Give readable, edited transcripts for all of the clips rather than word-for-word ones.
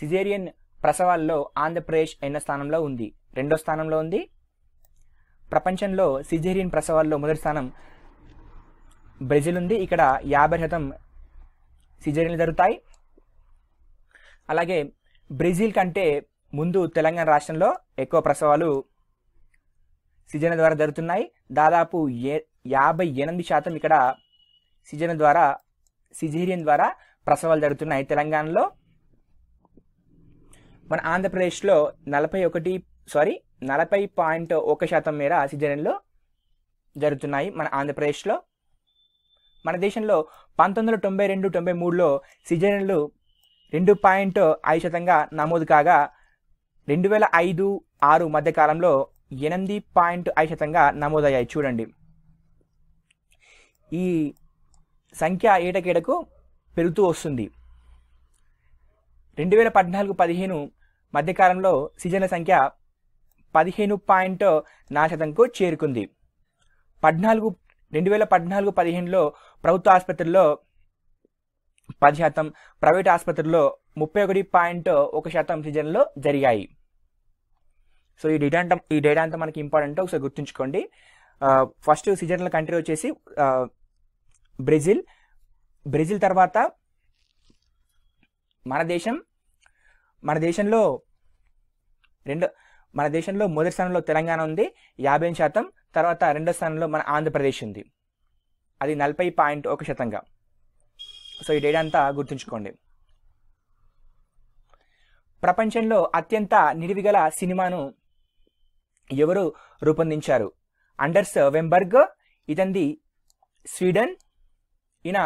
Caesarean ప్రసవాల్లో Andhra Pradesh ఎన్నో స్థానంలో ఉంది? 2వ స్థానంలో ఉంది. ప్రపంచంలో సిజేరియన్ ప్రసవాల్లో మొదటి స్థానం బ్రెజిల్ ఉంది. ఇక్కడ 50% సిజేరియన్లు జరుగుతాయి. అలాగే బ్రెజిల్ కంటే ముందు తెలంగాణ రాష్ట్రంలో ఎక్కువ ప్రసవాలు సిజేరియన్ ద్వారా జరుగుతున్నాయి. దాదాపు 58% ఇక్కడ సిజేరియన్ ద్వారా ప్రసవాలు జరుగుతున్నాయి తెలంగాణలో. మన ఆంధ్రప్రదేశ్లో 40.1% మేర సిజేరియన్లు జరుగుతున్నాయి మన ఆంధ్రప్రదేశ్లో. మన దేశంలో 1992-93లో సిజేరియన్లు 2.5% నమోదు కాగా 2005-6 మధ్య కాలంలో 8.5% నమోదయ్యాయి. చూడండి, ఈ సంఖ్య ఏటకేటకు పెరుగుతూ వస్తుంది. 2014-15 మధ్యకాలంలో సిజేరియన్ల సంఖ్య 15.4%కు చేరుకుంది. 2014-15లో ప్రభుత్వ ఆసుపత్రుల్లో 10%, ప్రైవేట్ ఆసుపత్రుల్లో 31.1% సిజేరియన్లు జరిగాయి. సో ఈ డేటా అంతా మనకి ఇంపార్టెంట్, ఒకసారి గుర్తుంచుకోండి. ఫస్ట్ సిజేరియన్ల కంట్రీ వచ్చేసి బ్రెజిల్ తర్వాత మన దేశంలో మొదటి స్థానంలో తెలంగాణ ఉంది 50%. తర్వాత 2వ స్థానంలో మన ఆంధ్రప్రదేశ్ ఉంది, అది 40.1%. సో ఈ డేటా అంతా గుర్తుంచుకోండి. ప్రపంచంలో అత్యంత నిడివిగల సినిమాను ఎవరు రూపొందించారు? అండర్స్ వెంబర్గ్, ఇతనిది స్వీడన్. ఈయన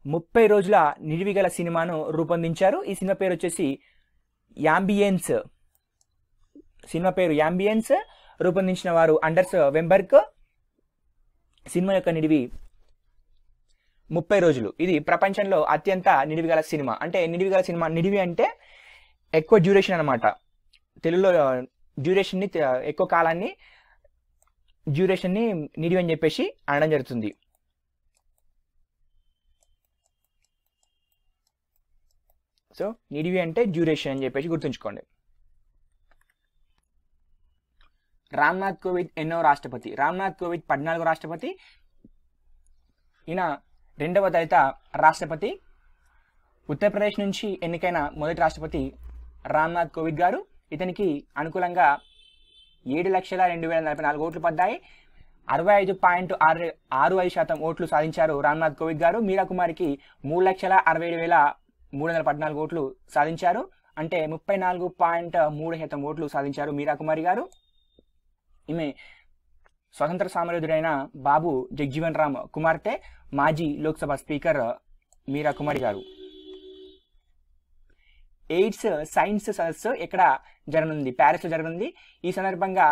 30 రోజుల నిడివిగల సినిమాను రూపొందించారు. ఈ సినిమా పేరు వచ్చేసి యాంబియన్స్. రూపొందించిన వారు అండర్స్ వెంబర్గ్. సినిమా యొక్క నిడివి 30 రోజులు. ఇది ప్రపంచంలో అత్యంత నిడివిగల సినిమా. అంటే నిడివి అంటే ఎక్కువ డ్యూరేషన్ అనమాట. తెలుగులో డ్యూరేషన్ని, ఎక్కువ కాలాన్ని డ్యూరేషన్ని నిడివి అని చెప్పేసి అనడం జరుగుతుంది. సో నిడివి అంటే డ్యూరేషన్ అని చెప్పేసి గుర్తుంచుకోండి. రామ్నాథ్ కోవింద్ ఎన్నో రాష్ట్రపతి? రామ్నాథ్ కోవింద్ 14వ రాష్ట్రపతి. ఈయన 2వ దళిత రాష్ట్రపతి. ఉత్తరప్రదేశ్ నుంచి ఎన్నికైన మొదటి రాష్ట్రపతి రామ్నాథ్ కోవింద్ గారు. ఇతనికి అనుకూలంగా 7,02,044 ఓట్లు పడ్డాయి. 65.65% ఓట్లు సాధించారు రామ్నాథ్ కోవింద్ గారు. మీరా కుమారికి 3,67,314 ఓట్లు సాధించారు. అంటే 34.3% ఓట్లు సాధించారు మీరా కుమారి గారు. ఈమె స్వతంత్ర సమరయోధుడైన బాబు జగ్జీవన్ రామ్ కుమార్తె, మాజీ లోక్సభ స్పీకర్ మీరా కుమారి గారు. ఎయిడ్స్ సైన్స్ సదస్సు ఎక్కడ జరగనుంది? ప్యారిస్లో జరగనుంది. ఈ సందర్భంగా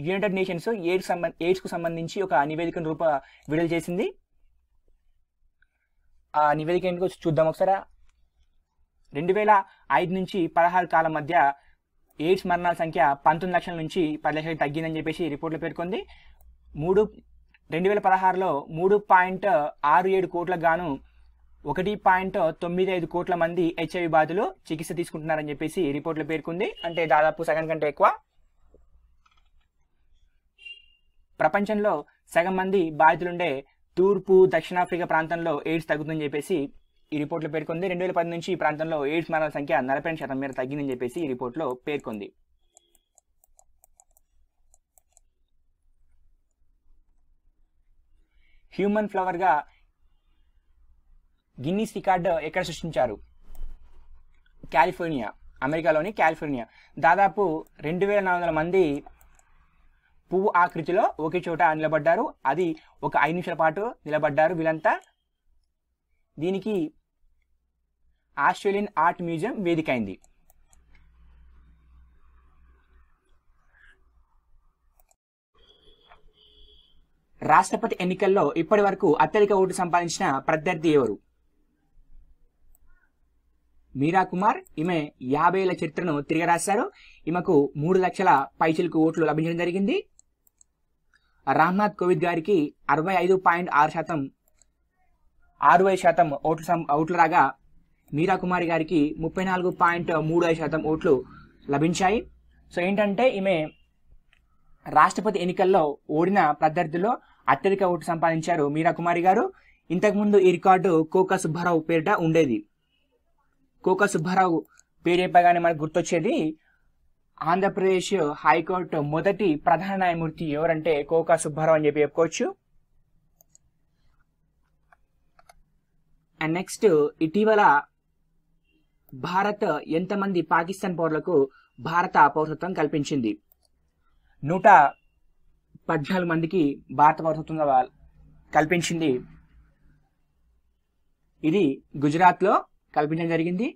యునైటెడ్ నేషన్స్ ఎయిడ్స్కు సంబంధించి ఒక నివేదికను విడుదల చేసింది. ఆ నివేదిక ఏంటో చూద్దాం ఒకసారి. 2005 నుంచి 16 కాలం మధ్య ఎయిడ్స్ మరణాల సంఖ్య 19 లక్షల నుంచి 10 లక్షలకు తగ్గిందని చెప్పేసి రిపోర్ట్లో పేర్కొంది. 2016లో 3.67 కోట్లకు గాను 1.95 కోట్ల మంది HIV బాధితులు చికిత్స తీసుకుంటున్నారని చెప్పేసి రిపోర్ట్లో పేర్కొంది. అంటే దాదాపు సగం కంటే ఎక్కువ. ప్రపంచంలో సగం మంది బాధితులుండే తూర్పు దక్షిణాఫ్రికా ప్రాంతంలో ఎయిడ్స్ తగ్గుతుందని చెప్పేసి ఈ రిపోర్ట్లో పేర్కొంది. 2010 నుంచి ఈ ప్రాంతంలో ఎయిడ్స్ మరణాల సంఖ్య 40% మేర తగ్గిందని చెప్పేసి ఈ రిపోర్ట్లో పేర్కొంది. హ్యూమన్ ఫ్లవర్గా గిన్నీస్ రికార్డు ఎక్కడ సృష్టించారు? కాలిఫోర్నియా, అమెరికాలోని కాలిఫోర్నియా. దాదాపు 2,400 మంది పువ్వు ఆకృతిలో ఒకే చోట నిలబడ్డారు. అది ఒక 5 నిమిషాల పాటు నిలబడ్డారు వీళ్ళంతా. దీనికి ఆస్ట్రేలియన్ ఆర్ట్ మ్యూజియం వేదిక అయింది. రాష్ట్రపతి ఎన్నికల్లో ఇప్పటి వరకు అత్యధిక ఓటు సంపాదించిన ప్రత్యర్థి ఎవరు? మీరా కుమార్. ఈమె 50 ఏళ్ల చరిత్రను తిరిగి రాశారు. ఈమెకు 3 లక్షల పైచిలకు ఓట్లు లభించడం జరిగింది. రామ్నాథ్ కోవింద్ గారికి 65.6% ఓట్లు రాగా మీరా కుమారి గారికి 34.35% ఓట్లు లభించాయి. సో ఏంటంటే ఈమె రాష్ట్రపతి ఎన్నికల్లో ఓడిన ప్రత్యర్థుల్లో అత్యధిక ఓటు సంపాదించారు మీరా కుమారి గారు. ఇంతకుముందు ఈ రికార్డు కోకా సుబ్బారావు పేరిట ఉండేది. కోకా సుబ్బారావు పేరు చెప్పగానే మనకు గుర్తొచ్చేది ఆంధ్రప్రదేశ్ హైకోర్టు మొదటి ప్రధాన న్యాయమూర్తి ఎవరంటే కోకా సుబ్బారావు అని చెప్పుకోవచ్చు. అండ్ నెక్స్ట్, ఇటీవల భారత్ ఎంతమంది పాకిస్తాన్ పౌరులకు భారత పౌరసత్వం కల్పించింది? 114 మందికి భారత పౌరసత్వం కల్పించింది. ఇది గుజరాత్ లో కల్పించడం జరిగింది.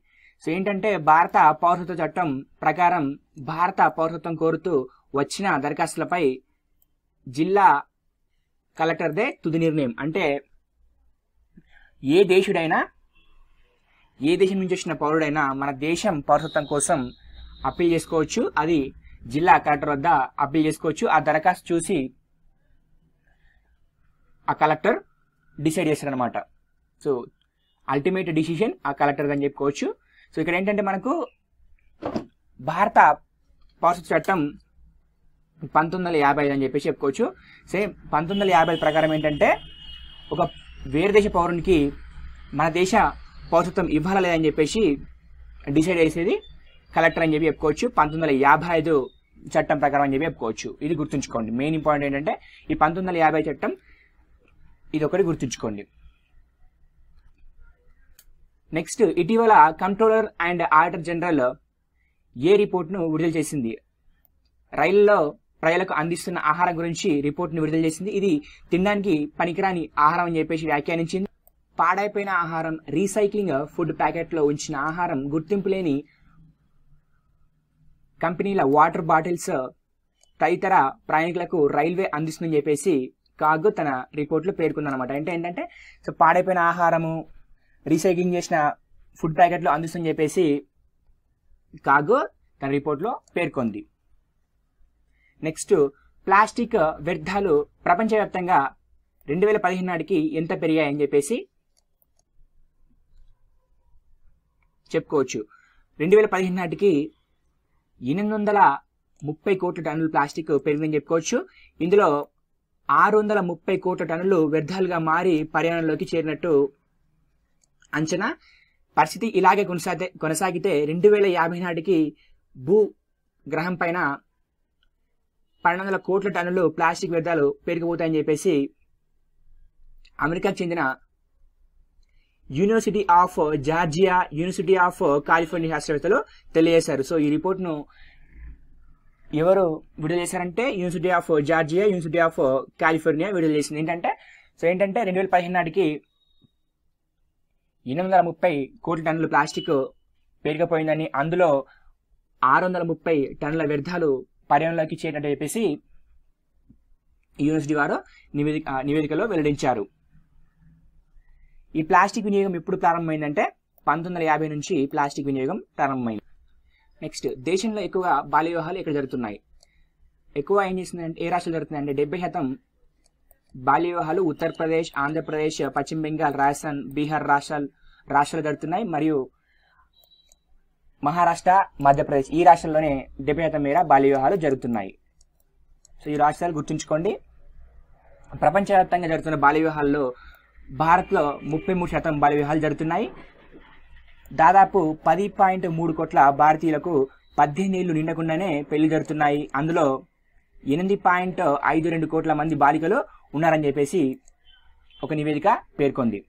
సో ఏంటంటే భారత పౌరసత్వ చట్టం ప్రకారం భారత పౌరసత్వం కోరుతూ వచ్చిన దరఖాస్తులపై జిల్లా కలెక్టర్దే తుది నిర్ణయం. అంటే ఏ దేశుడైనా, ఏ దేశం నుంచి వచ్చిన పౌరుడైనా మన దేశం పౌరసత్వం కోసం అప్పీల్ చేసుకోవచ్చు. అది జిల్లా కలెక్టర్ వద్ద అప్పీల్ చేసుకోవచ్చు. ఆ దరఖాస్తు చూసి ఆ కలెక్టర్ డిసైడ్ చేస్తారనమాట. సో అల్టిమేట్ డిసిషన్ ఆ కలెక్టర్ అని చెప్పుకోవచ్చు. సో ఇక్కడ ఏంటంటే మనకు భారత పౌరసత్వ చట్టం 1955 అని చెప్పేసి చెప్పుకోవచ్చు. సేమ్ 1950 ప్రకారం ఏంటంటే ఒక వేరే దేశ పౌరునికి మన దేశ పౌరసత్వం ఇవ్వాలా లేదని చెప్పేసి డిసైడ్ చేసేది కలెక్టర్ అని చెప్పి చెప్పుకోవచ్చు. 1955 చట్టం ప్రకారం అని చెప్పి చెప్పుకోవచ్చు. ఇది గుర్తుంచుకోండి. మెయిన్ ఇంపార్టెంట్ ఏంటంటే ఈ 1950 చట్టం, ఇది ఒకటి గుర్తుంచుకోండి. నెక్స్ట్, ఇటీవల కంట్రోలర్ అండ్ ఆడిటర్ జనరల్ ఏ రిపోర్ట్ను విడుదల చేసింది? రైళ్లలో ప్రజలకు అందిస్తున్న ఆహారం గురించి రిపోర్ట్ను విడుదల చేసింది. ఇది తినడానికి పనికిరాని ఆహారం అని చెప్పేసి వ్యాఖ్యానించింది. పాడైపోయిన ఆహారం, రీసైక్లింగ్ ఫుడ్ ప్యాకెట్లో ఉంచిన ఆహారం, గుర్తింపు లేని కంపెనీల వాటర్ బాటిల్స్ తదితర ప్రయాణికులకు రైల్వే అందిస్తుందని చెప్పేసి కాగ్ తన రిపోర్ట్లో పేర్కొందనమాట. అంటే ఏంటంటే సో పాడైపోయిన ఆహారము, రీసైక్లింగ్ చేసిన ఫుడ్ ప్యాకెట్లు అందిస్తుందని చెప్పేసి కాగ్ తన రిపోర్ట్లో పేర్కొంది. నెక్స్ట్, ప్లాస్టిక్ వ్యర్థాలు ప్రపంచవ్యాప్తంగా 2015 నాటికి ఎంత పెరిగాయని చెప్పేసి చెప్పుకోవచ్చు. 2015 నాటికి 830 కోట్ల టన్నులు ప్లాస్టిక్ పెరిగిందని చెప్పుకోవచ్చు. ఇందులో 630 కోట్ల టన్నులు వ్యర్థాలుగా మారి పర్యావరణంలోకి చేరినట్టు అంచనా. పరిస్థితి ఇలాగే కొనసాగితే 2050 నాటికి భూగ్రహం పైన 1200 కోట్ల టన్నులు ప్లాస్టిక్ వ్యర్థాలు పెరిగిపోతాయని చెప్పేసి అమెరికాకు చెందిన university of Georgia, university of California శాస్త్రవేత్తలు తెలియజేశారు. సో ఈ రిపోర్ట్ను ఎవరు విడుదల చేశారంటే university of Georgia, university of California విడుదల చేసింది. ఏంటంటే 2015 నాటికి 830 కోట్ల టన్నులు ప్లాస్టిక్ పెరిగిపోయిందని, అందులో 630 టన్నుల వ్యర్థాలు పర్యావరణంలోకి చేరినట్టు చెప్పేసి యూనివర్సిటీ వారు నివేదికలో వెల్లడించారు. ఈ ప్లాస్టిక్ వినియోగం ఎప్పుడు ప్రారంభమైందంటే 1950 నుంచి ప్లాస్టిక్ వినియోగం ప్రారంభమైంది. నెక్స్ట్, దేశంలో ఎక్కువగా బాల్య వివాహాలు ఎక్కడ జరుగుతున్నాయి? ఎక్కువ ఏం చేస్తుందంటే ఏ రాష్ట్రాలు జరుగుతున్నాయంటే 70% బాల్య వివాహాలు ఉత్తరప్రదేశ్, ఆంధ్రప్రదేశ్, పశ్చిమ బెంగాల్, రాజస్థాన్, బీహార్ రాష్ట్రాలు జరుగుతున్నాయి. మరియు మహారాష్ట్ర, మధ్యప్రదేశ్ ఈ రాష్ట్రాల్లోనే 70% మేర బాల్య వివాహాలు జరుగుతున్నాయి. సో ఈ రాష్ట్రాలు గుర్తుంచుకోండి. ప్రపంచవ్యాప్తంగా జరుగుతున్న బాల్య వివాహాల్లో భారత్లో 33% బాల్య వివాహాలు జరుగుతున్నాయి. దాదాపు 10.3 కోట్ల భారతీయులకు 18 ఏళ్లు నిండకుండానే పెళ్లి జరుగుతున్నాయి. అందులో 8.52 కోట్ల మంది బాలికలు ఉన్నారని చెప్పేసి ఒక నివేదిక పేర్కొంది.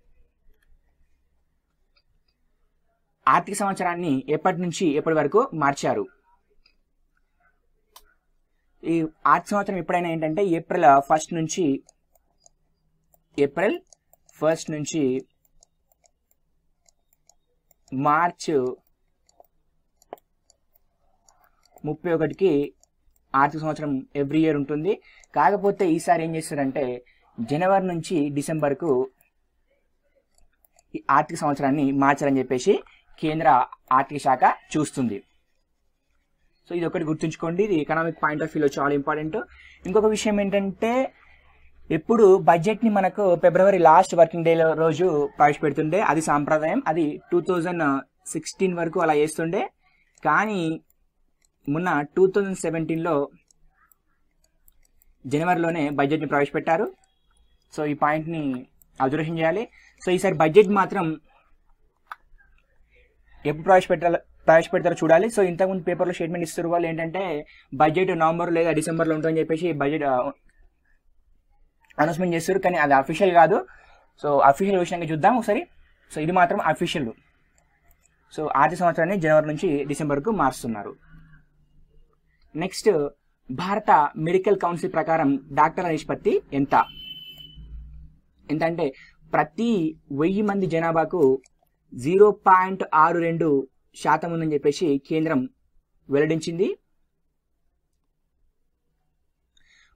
ఆర్థిక సంవత్సరాన్ని ఎప్పటి నుంచి ఎప్పటి వరకు మార్చారు? ఈ ఆర్థిక సంవత్సరం ఎప్పుడైనా ఏంటంటే ఏప్రిల్ 1 నుంచి మార్చ్ 31కి ఆర్థిక సంవత్సరం ఎవ్రీ ఇయర్ ఉంటుంది. కాకపోతే ఈసారి ఏం చేస్తారంటే జనవరి నుంచి డిసెంబర్కు ఈ ఆర్థిక సంవత్సరాన్ని మార్చాలని చెప్పేసి కేంద్ర ఆర్థిక శాఖ చూస్తుంది. సో ఇది ఒకటి గుర్తుంచుకోండి. ఇది ఎకనామిక్ పాయింట్ ఆఫ్ వ్యూలో చాలా ఇంపార్టెంట్. ఇంకొక విషయం ఏంటంటే ఎప్పుడు బడ్జెట్ని మనకు ఫిబ్రవరి లాస్ట్ వర్కింగ్ డే రోజు ప్రవేశపెడుతుండే, అది సాంప్రదాయం. అది 2016 వరకు అలా చేస్తుండే. కానీ మొన్న 2017లో జనవరిలోనే బడ్జెట్ని ప్రవేశపెట్టారు. సో ఈ పాయింట్ని అబ్జర్వేషన్ చేయాలి. సో ఈసారి బడ్జెట్ మాత్రం ఎప్పుడు ప్రవేశపెడతారో చూడాలి. సో ఇంతకుముందు పేపర్లో స్టేట్మెంట్ ఇస్తారు వాళ్ళు ఏంటంటే బడ్జెట్ నవంబర్ లేదా డిసెంబర్లో ఉంటుందని చెప్పేసి బడ్జెట్ అనౌన్స్మెంట్ చేస్తారు. కానీ అది అఫీషియల్ కాదు. సో అఫీషియల్ విషయంగా చూద్దాం ఒకసారి. సో ఇది మాత్రం అఫీషియల్. సో ఆర్థిక సంవత్సరాన్ని జనవరి నుంచి డిసెంబర్కు మారుస్తున్నారు. నెక్స్ట్, భారత మెడికల్ కౌన్సిల్ ప్రకారం డాక్టర్ల నిష్పత్తి ఎంత అంటే ప్రతి 1000 మంది జనాభాకు 0.62% ఉందని చెప్పేసి కేంద్రం వెల్లడించింది.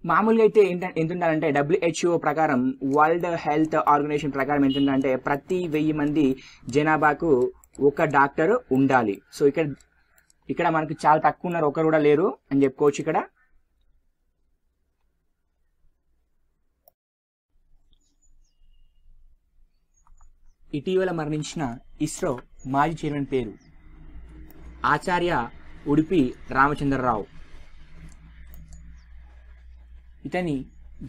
మామూలుగా అయితే ఎంత ఉండాలంటే WHO ప్రకారం, వరల్డ్ హెల్త్ ఆర్గనైజేషన్ ప్రకారం ఎంత ఉందంటే ప్రతి 1000 మంది జనాభాకు ఒక డాక్టర్ ఉండాలి. సో ఇక్కడ మనకు చాలా తక్కువ ఉన్నారు, ఒకరు కూడా లేరు అని చెప్పుకోవచ్చు. ఇక్కడ ఇటీవల మరణించిన ఇస్రో మాజీ చైర్మన్ పేరు ఆచార్య ఉడిపి రామచంద్రరావు. ఇతని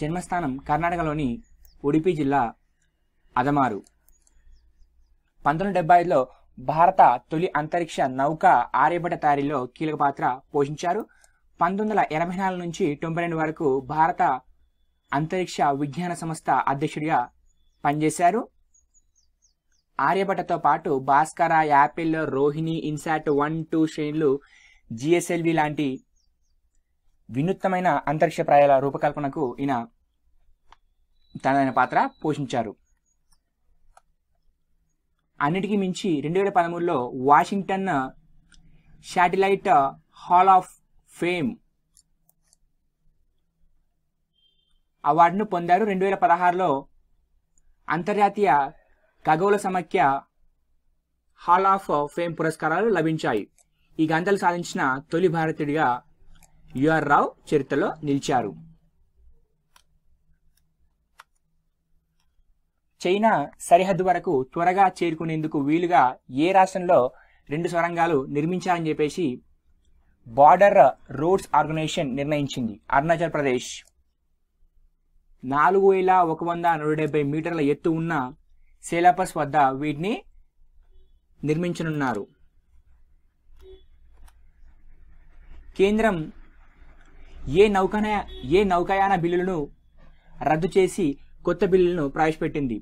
జన్మస్థానం కర్ణాటకలోని ఉడిపి జిల్లా అదమారు. 1975లో భారత తొలి అంతరిక్ష నౌక ఆర్యభట తయారీలో కీలక పాత్ర పోషించారు. 1984 నుంచి 92 వరకు భారత అంతరిక్ష విజ్ఞాన సంస్థ అధ్యక్షుడిగా పనిచేశారు. ఆర్యభటతో పాటు భాస్కర, యాపిల్, రోహిణి, ఇన్సాట్ 1, 2 శ్రేణులు, GSLV లాంటి వినూత్నమైన అంతరిక్ష ప్రయాల రూపకల్పనకు ఈయన తనదైన పాత్ర పోషించారు. అన్నిటికీ మించి 2013లో Washington satellite hall of fame అవార్డును పొందారు. 2016లో అంతర్జాతీయ ఖగోళ సమాఖ్య హాల్ ఆఫ్ ఫేమ్ పురస్కారాలు లభించాయి. ఈ గంటలు సాధించిన తొలి భారతీయుడిగా UR రావు చరిత్రలో నిలిచారు. చైనా సరిహద్దు వరకు త్వరగా చేరుకునేందుకు వీలుగా ఏ రాష్ట్రంలో 2 సొరంగాలు నిర్మించాలని చెప్పేసి బార్డర్ రోడ్స్ ఆర్గనైజేషన్ నిర్ణయించింది. అరుణాచల్ ప్రదేశ్ 4170 మీటర్ల ఎత్తు ఉన్న సేలాపస్ వద్ద వీటిని నిర్మించనున్నారు. కేంద్రం ఏ నౌకాయాన బిల్లులను రద్దు చేసి కొత్త బిల్లులను ప్రవేశపెట్టింది.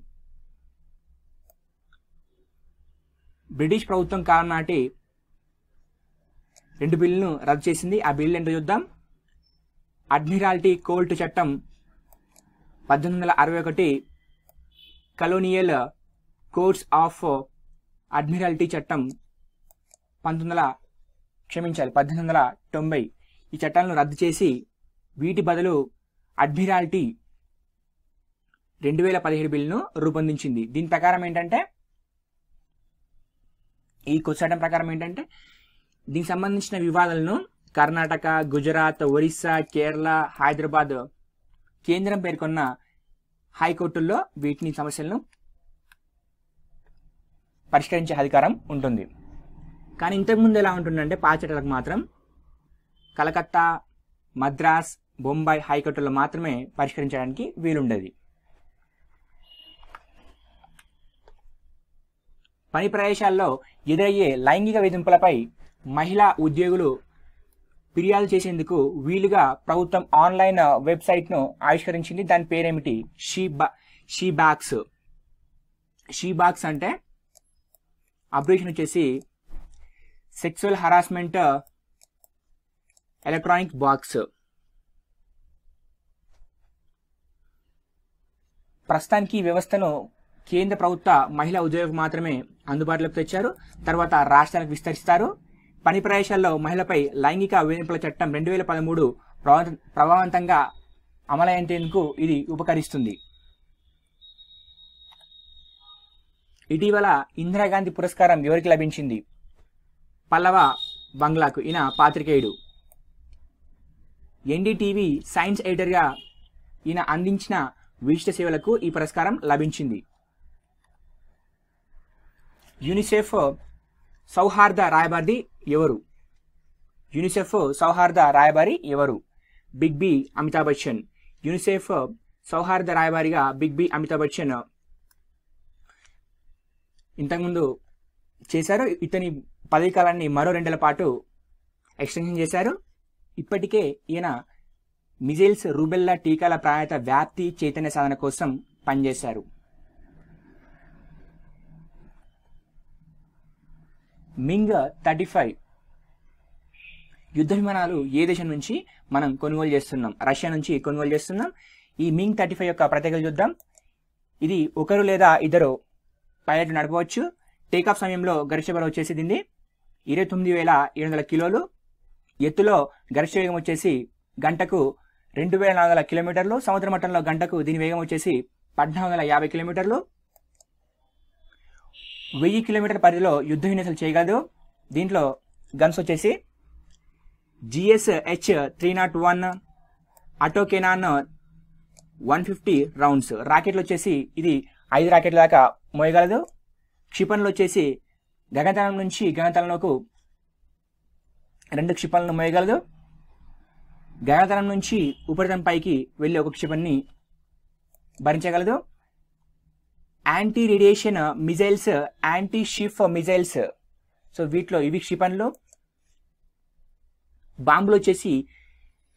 బ్రిటిష్ ప్రభుత్వం కాలం నాటి 2 బిల్లులను రద్దు చేసింది. ఆ బిల్లు ఏంటో చూద్దాం. అడ్మిరాల్టీ కోర్టు చట్టం 1861, కలోనియల్ కోర్ట్స్ ఆఫ్ అడ్మిరాల్టీ చట్టం 1890. ఈ చట్టాలను రద్దు చేసి వీటి బదులు అడ్మిరాల్టీ 2017 బిల్లును రూపొందించింది. దీని ప్రకారం ఏంటంటే ఈ కొత్త చట్టం ప్రకారం ఏంటంటే దీనికి సంబంధించిన వివాదాలను కర్ణాటక, గుజరాత్, ఒరిస్సా, కేరళ, హైదరాబాద్ కేంద్రం పేర్కొన్న హైకోర్టుల్లో వీటిని సమస్యలను పరిష్కరించే అధికారం ఉంటుంది. కానీ ఇంతకుముందు ఎలా ఉంటుందంటే పాత చట్టాలకు మాత్రం కలకత్తా, మద్రాస్, బొంబాయి హైకోర్టుల్లో మాత్రమే పరిష్కరించడానికి వీలుండేది. పని ప్రదేశాల్లో ఎదురయ్యే లైంగిక వేధింపులపై మహిళా ఉద్యోగులు ఫిర్యాదు చేసేందుకు వీలుగా ప్రభుత్వం ఆన్లైన్ వెబ్సైట్ను ఆవిష్కరించింది. దాని పేరేమిటి? షీ బాక్స్ అంటే అబ్రివేషన్ వచ్చేసి సెక్సువల్ హరాస్మెంట్ ఎలక్ట్రానిక్ బాక్స్. ప్రస్తుతానికి ఈ వ్యవస్థను కేంద్ర ప్రభుత్వ మహిళా ఉద్యోగులకు మాత్రమే అందుబాటులోకి తెచ్చారు. తర్వాత రాష్ట్రాలకు విస్తరిస్తారు. పని ప్రదేశాల్లో మహిళపై లైంగిక వేధింపుల చట్టం 2013 ప్రభావవంతంగా అమలయ్యేందుకు ఇది ఉపకరిస్తుంది. ఇటీవల ఇందిరాగాంధీ పురస్కారం ఎవరికి లభించింది? పల్లవ బంగ్లాకు. ఈయన పాత్రికేయుడు. NDTV సైన్స్ ఎడిటర్గా ఈయన అందించిన విశిష్ట సేవలకు ఈ పురస్కారం లభించింది. యూనిసెఫ్ సౌహార్ద రాయబారి ఎవరు? యూనిసెఫ్ సౌహార్ద రాయబారి ఎవరు? Big B Amitabh Bachchan. UNICEF సౌహార్ద రాయబారిగా బిగ్ బి అమితాబ్ బచ్చన్ ఇంతకుముందు చేశారు. ఇతని పదవీ కాలాన్ని మరో 2 ఏళ్ల పాటు ఎక్స్టెన్షన్ చేశారు. ఇప్పటికే ఈయన మిజైల్స్, రూబెల్లా టీకాల ప్రాయత వ్యాప్తి చైతన్య సాధన కోసం పనిచేశారు. మింగ్ 35 యుద్ధ విమానాలు ఏ దేశం నుంచి మనం కొనుగోలు చేస్తున్నాం? రష్యా నుంచి కొనుగోలు చేస్తున్నాం. ఈ మింగ్ 35 యొక్క ప్రత్యేక యుద్ధం, ఇది ఒకరు లేదా ఇద్దరు పైలట్లు నడపవచ్చు. టేకాఫ్ సమయంలో గరిష్ట బరువు వచ్చేసి దీన్ని 29,700 కిలోలు, ఎత్తులో గరిష్ట వేగం వచ్చేసి గంటకు 2,400 కిలోమీటర్లు, సముద్ర మట్టంలో గంటకు దీని వేగం వచ్చేసి 1,450 కిలోమీటర్లు. 1000 కిలోమీటర్ పరిధిలో యుద్ధ విన్యాసాలు చేయగలదు. దీంట్లో గన్స్ వచ్చేసి GSH-301, అటోకెనాన్ 150 రౌండ్స్. రాకెట్లు వచ్చేసి ఇది 5 రాకెట్ల దాకా మోయగలదు. క్షిపణులు వచ్చేసి గగనతలం నుంచి గగనతలంలోకి 2 క్షిపణులను మోయగలదు. గగనతలం నుంచి ఉపరితలం పైకి వెళ్ళి ఒక క్షిపణిని భరించగలదు. Anti radiation missiles, anti ship missiles, so వీటిలో ఇవి క్షిపణులు. బాంబులు వచ్చేసి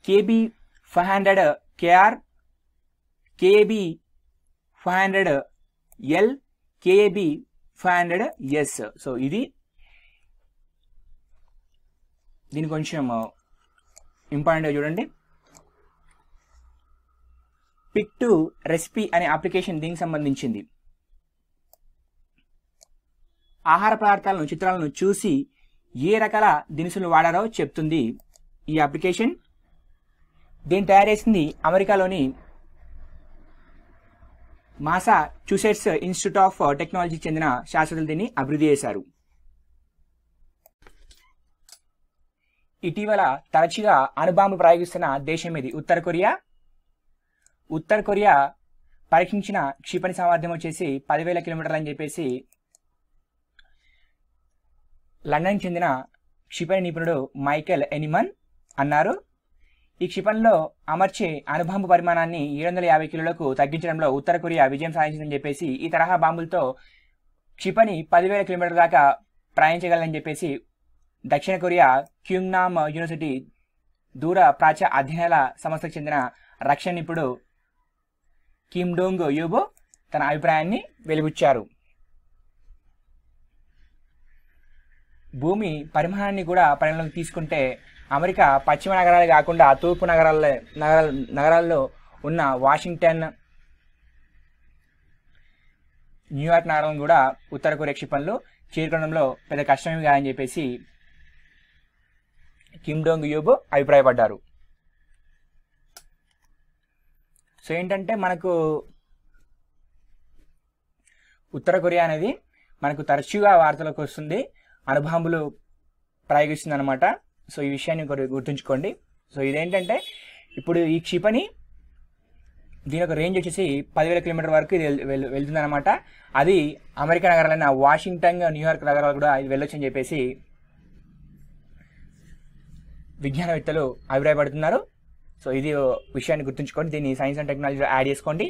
KB500KR, KB500L, KB500S. సో ఇది దీని కొంచెం ఇంపార్టెంట్గా చూడండి. పిక్ టు రెసిపీ అనే అప్లికేషన్ దీనికి సంబంధించింది. ఆహార పదార్థాలను, చిత్రాలను చూసి ఏ రకాల దినుసులు వాడారో చెప్తుంది ఈ అప్లికేషన్. దీన్ని తయారు చేసింది అమెరికాలోని మాసాచ్యూసెట్స్ ఇన్స్టిట్యూట్ ఆఫ్ టెక్నాలజీకి చెందిన శాస్త్రజ్ఞులు దీన్ని అభివృద్ధి చేశారు. ఇటీవల తరచుగా అణుబాంబు ప్రయోగిస్తున్న దేశం ఇది? ఉత్తర కొరియా. ఉత్తర కొరియా పరీక్షించిన క్షిపణి సామర్థ్యం వచ్చేసి 10,000 కిలోమీటర్లు అని చెప్పేసి లండన్కి చెందిన క్షిపణి నిపుణుడు మైకెల్ ఎనిమన్ అన్నారు. ఈ క్షిపణిలో అమర్చే అణుబాంబు పరిమాణాన్ని 750 కిలోలకు తగ్గించడంలో ఉత్తర కొరియా విజయం సాధించిందని చెప్పేసి, ఈ తరహా బాంబులతో క్షిపణి 10,000 కిలోమీటర్ల దాకా ప్రయాణించగలని చెప్పేసి దక్షిణ కొరియా క్యూంగ్నామ్ యూనివర్సిటీ దూర ప్రాచ్య అధ్యయనాల సంస్థకు చెందిన రక్షణ నిపుణుడు కిమ్ డోంగ్ యూబో తన అభిప్రాయాన్ని వెలిబుచ్చారు. భూమి పరిమాణాన్ని కూడా పరిగణలోకి తీసుకుంటే అమెరికా పశ్చిమ నగరాలు కాకుండా తూర్పు నగరాల్లో ఉన్న వాషింగ్టన్, న్యూయార్క్ నగరం కూడా ఉత్తర కొరియా క్షిపణులు చేరుకోవడంలో పెద్ద కష్టమేమి కాదని చెప్పేసి కిమ్ డోంగ్ యూబ్ అభిప్రాయపడ్డారు. సో ఏంటంటే మనకు ఉత్తర కొరియా అనేది మనకు తరచుగా వార్తలకు వస్తుంది, అణుబాంబులు ప్రయోగిస్తుంది అనమాట. సో ఈ విషయాన్ని గుర్తుంచుకోండి. సో ఇదేంటంటే ఇప్పుడు ఈ క్షిపణి దీని యొక్క రేంజ్ వచ్చేసి 10,000 కిలోమీటర్ వరకు ఇది వెళ్తుంది అనమాట. అది అమెరికా నగరాలైన వాషింగ్టన్, న్యూయార్క్ నగరాలు కూడా ఇది వెళ్ళొచ్చు అని చెప్పేసి విజ్ఞానవేత్తలు అభిప్రాయపడుతున్నారు. సో ఇది విషయాన్ని గుర్తుంచుకోండి, దీన్ని సైన్స్ అండ్ టెక్నాలజీలో యాడ్ చేసుకోండి.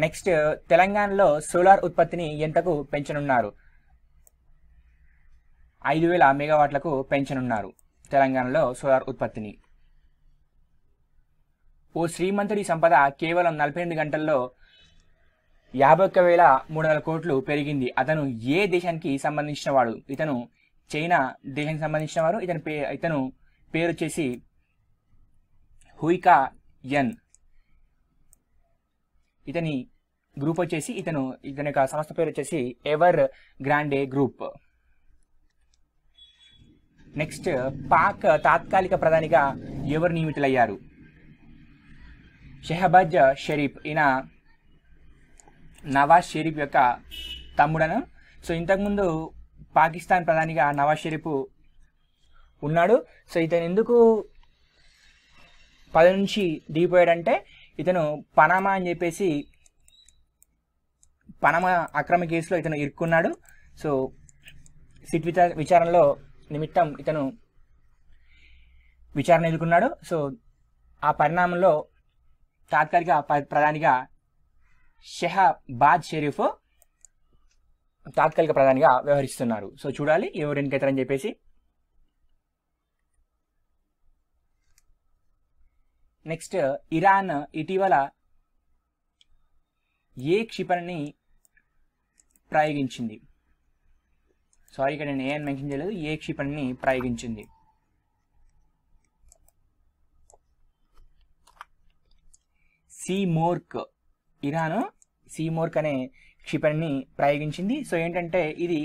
నెక్స్ట్, తెలంగాణలో సోలార్ ఉత్పత్తిని ఎంతకు పెంచనున్నారు? 5,000 మెగావాట్లకు పెంచనున్నారు తెలంగాణలో సోలార్ ఉత్పత్తిని. ఓ శ్రీమంతుడి సంపద కేవలం 48 గంటల్లో 51,300 కోట్లు పెరిగింది. అతను ఏ దేశానికి సంబంధించిన వాడు? ఇతను చైనా దేశానికి సంబంధించిన వారు. ఇతను పేరు వచ్చేసి హుయికా ఎన్. ఇతని గ్రూప్ వచ్చేసి ఇతని యొక్క సంస్థ పేరు వచ్చేసి ever Grande group. Next, Pak తాత్కాలిక ప్రధానిగా ఎవరు నియమితులయ్యారు? షెహబాజ్ షరీఫ్. ఈయన నవాజ్ షరీఫ్ యొక్క తమ్ముడను. సో ఇంతకుముందు పాకిస్తాన్ ప్రధానిగా నవాజ్ షరీఫ్ ఉన్నాడు. సో ఇతను ఎందుకు పదవి నుంచి దిగిపోయాడంటే ఇతను పనామా అని చెప్పేసి పనామా అక్రమ కేసులో ఇతను ఇరుక్కున్నాడు. సో సిట్ విచారణలో నిమిత్తం ఇతను విచారణ ఎదుర్కొన్నాడు. సో ఆ పరిణామంలో తాత్కాలిక ప్రధానిగా షెహబాజ్ షరీఫ్ తాత్కాలిక ప్రధానిగా వ్యవహరిస్తున్నారు. సో చూడాలి ఎవరు ఎన్నికైతారని చెప్పేసి. నెక్స్ట్, ఇరాన్ ఇటీవల ఏ క్షిపణిని ప్రయోగించింది? సారీ, ఇక్కడ నేను ఏ అని మెన్షన్ చేయలేదు. ఏ క్షిపణిని ప్రయోగించింది? సీమోర్క్. ఇరాన్ సీమోర్క్ అనే క్షిపణిని ప్రయోగించింది. సో ఏంటంటే ఇది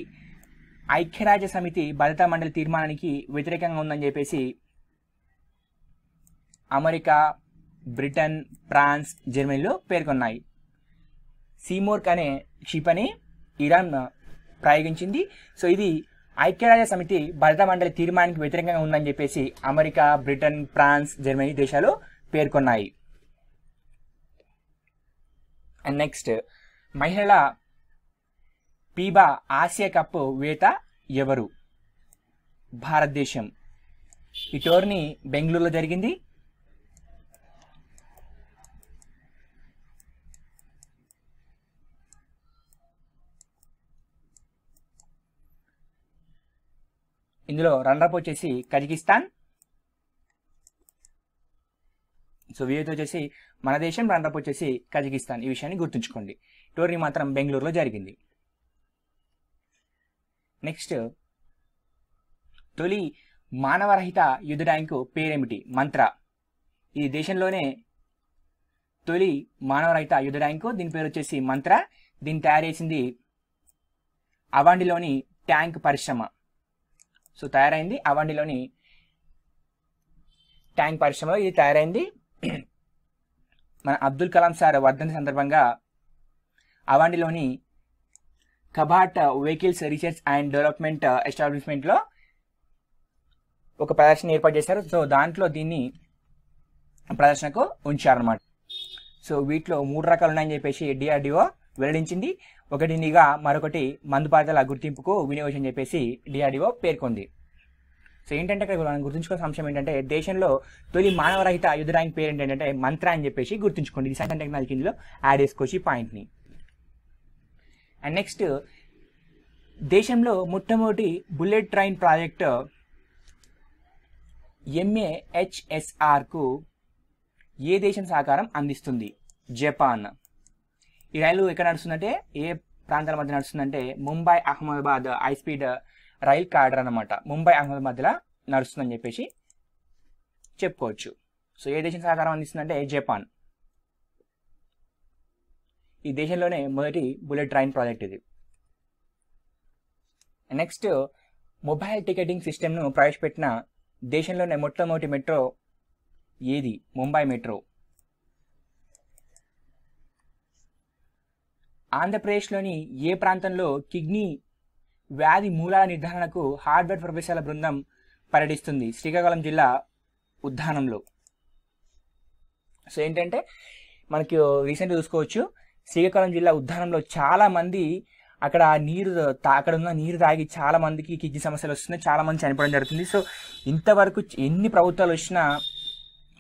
ఐక్యరాజ్య సమితి భద్రతా మండలి తీర్మానానికి వ్యతిరేకంగా ఉందని చెప్పేసి అమెరికా, బ్రిటన్, ఫ్రాన్స్, జర్మనీలో పేర్కొన్నాయి. సీమోర్క్ అనే క్షిపణి ఇరాన్ ప్రయోగించింది. సో ఇది ఐక్యరాజ్య సమితి భద్రతా మండలి తీర్మానానికి వ్యతిరేకంగా ఉందని చెప్పేసి అమెరికా, బ్రిటన్, ఫ్రాన్స్, జర్మనీ దేశాలు పేర్కొన్నాయి. అండ్ నెక్స్ట్, మహిళల ఫీబా ఆసియా కప్ విజేత ఎవరు? భారతదేశం. ఈ టోర్నీ బెంగళూరులో జరిగింది. ఇందులో రన్నరప్ వచ్చేసి కజకిస్తాన్. సో విజేత వచ్చేసి మన దేశం, రన్నరప్ వచ్చేసి కజకిస్తాన్. ఈ విషయాన్ని గుర్తుంచుకోండి. టోర్నీ మాత్రం బెంగళూరులో జరిగింది. నెక్స్ట్, తొలి మానవరహిత యుద్ధ ట్యాంకు పేరేమిటి? మంత్ర. ఈ దేశంలోనే తొలి మానవరహిత యుద్ధ ట్యాంకు, దీని పేరు వచ్చేసి మంత్ర. దీన్ని తయారు చేసింది అవాండిలోని ట్యాంక్ పరిశ్రమ. సో తయారైంది అవాండిలోని ట్యాంక్ పరిశ్రమలో ఇది తయారైంది. మన అబ్దుల్ కలాం సార్ వర్ధంతి సందర్భంగా అవాండిలోని కబాట్ వెహికల్స్ రీసెర్చ్ అండ్ డెవలప్మెంట్ ఎస్టాబ్లిష్మెంట్లో ఒక ప్రదర్శన ఏర్పాటు చేశారు. సో దాంట్లో దీన్ని ప్రదర్శనకు ఉంచారన్నమాట. సో వీటిలో 3 రకాలు ఉన్నాయని చెప్పేసి డిఆర్డిఓ వెల్లడించింది. ఒకటి నిఘా, మరొకటి మందుపాతల గుర్తింపుకు వినియోగం అని చెప్పేసి డిఆర్డిఓ పేర్కొంది. సో ఏంటంటే ఇక్కడ మనం గుర్తుంచుకోవాల్సిన అంశం ఏంటంటే దేశంలో తొలి మానవరహిత యుద్ధ ట్యాంక్ పేరు ఏంటంటే మంత్ర అని చెప్పేసి గుర్తుంచుకోండి. ఇది సైన్స్ అండ్ టెక్నాలజీ కిందలో యాడ్ చేసుకోవచ్చు ఈ పాయింట్ని. అండ్ నెక్స్ట్, దేశంలో మొట్టమొదటి బుల్లెట్ ట్రైన్ ప్రాజెక్ట్ MAHSRకు ఏ దేశం సహకారం అందిస్తుంది? జపాన్. ఈ రైలు ఎక్కడ నడుస్తుందంటే ఏ ప్రాంతాల మధ్య నడుస్తుందంటే Mumbai Ahmedabad high speed rail corridor అన్నమాట. ముంబై అహ్మదాబాద్ మధ్యలో నడుస్తుందని చెప్పేసి చెప్పుకోవచ్చు. సో ఏ దేశం సహకారం అందిస్తుందంటే జపాన్. ఈ దేశంలోనే మొదటి బుల్లెట్ ట్రైన్ ప్రాజెక్ట్ ఇది. నెక్స్ట్, మొబైల్ టికెటింగ్ సిస్టమ్ను ప్రవేశపెట్టిన దేశంలోనే మొట్టమొదటి మెట్రో ఏది? ముంబై మెట్రో. ఆంధ్రప్రదేశ్లోని ఏ ప్రాంతంలో కిడ్నీ వ్యాధి మూలాల నిర్ధారణకు హార్వర్డ్ ప్రొఫెసర్ల బృందం పర్యటిస్తుంది? శ్రీకాకుళం జిల్లా ఉద్దానంలో. సో ఏంటంటే మనకి రీసెంట్గా చూసుకోవచ్చు, శ్రీకాకుళం జిల్లా ఉద్దానంలో చాలా మంది అక్కడ అక్కడ ఉన్న నీరు తాగి చాలా మందికి కిడ్నీ సమస్యలు వస్తున్నాయి, చాలా మంది చనిపోవడం జరుగుతుంది. సో ఇంతవరకు ఎన్ని ప్రభుత్వాలు వచ్చినా